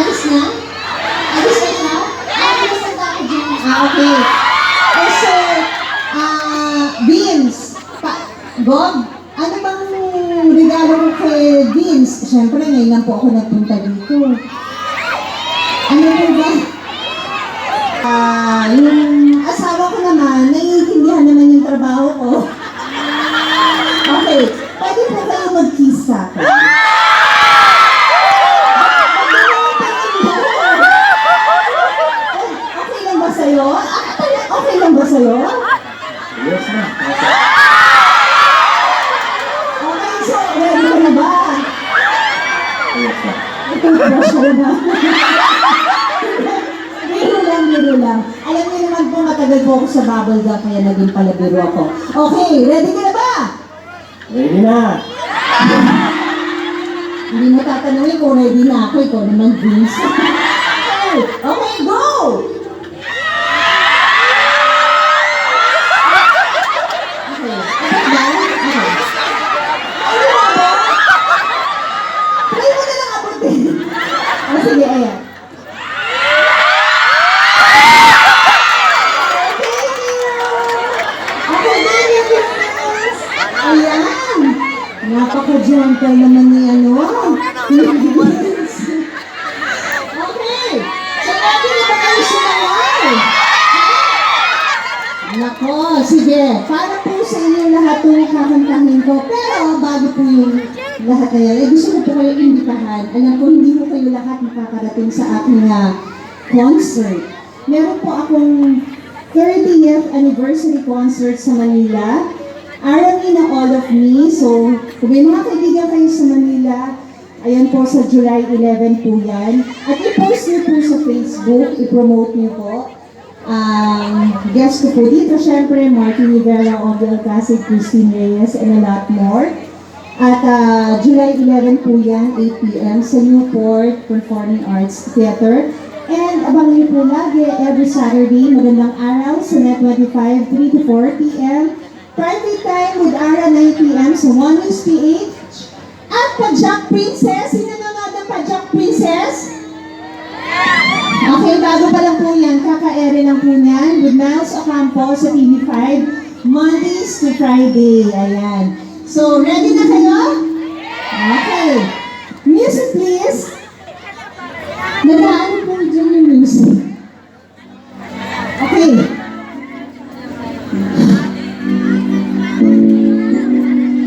Alis na? Alis na siya? Alis na ako dyan. Okay. So, Vince, Bob, ano bang regalo ko kay Vince? Siyempre, ngayon lang po ako nagpunta dito. Ano po ba? Yung asawa ko naman, naiintindihan naman yung trabaho ko. Okay, pwede po kayo mag-kiss sa akin. Okay lang ba sa'yo? Okay lang ba sa'yo? Yes, ma'am. Okay, so ready ka na ba? Yes, ma'am. Ito, brush na. Biro lang. Alam niyo naman po, matagal po ako sa bubble gum, kaya naging palabiro ako. Okay, ready ka na ba? Ready na. Hindi mo tatanungin kung ready na ako, ikaw naman, Vince. Okay, go! Okay, okay ba? Okay. Ano na ba? Try mo na lang abutin. O sige, ayan. Ayan! Napaka-gentle naman ni ano. Okay! So, ready na ba kayo sumaway? Nako, sige. Para po sa inyo lahat itong kakantahin ko. Pero bago po yung lahat na yan, gusto ko po kayo imbitahan. Alam ko, hindi mo kayo lahat makakarating sa aking concert. Meron po akong 30th anniversary concert sa Manila. Aramin na All of Me. So, kung may mga kaibigan kayo sa Manila, ayan po sa July 11 po yan. At i-post niyo po sa Facebook, i-promote niyo po. Guest ko po dito, syempre, Martin Rivera, Ogie Alcacid, Christine Reyes, and a lot more. At July 11 po yan, 8 p.m. sa Newport Performing Arts Theater. And abangan niyo po lagi, every Saturday, magandang araw sa Net 25, 3 to 4 p.m. Private time with Ara, 9 p.m. sa One News PH. At Pajak Princess, sino naman ang Pajak Princess? Okay, bago pa lang po yan, kaka-ere lang po yan with Miles Ocampo sa TV5, Mondays to Friday. Ayan. So, ready na kayo? Okay. Music please. Nagaano po dyan yung music. Okay.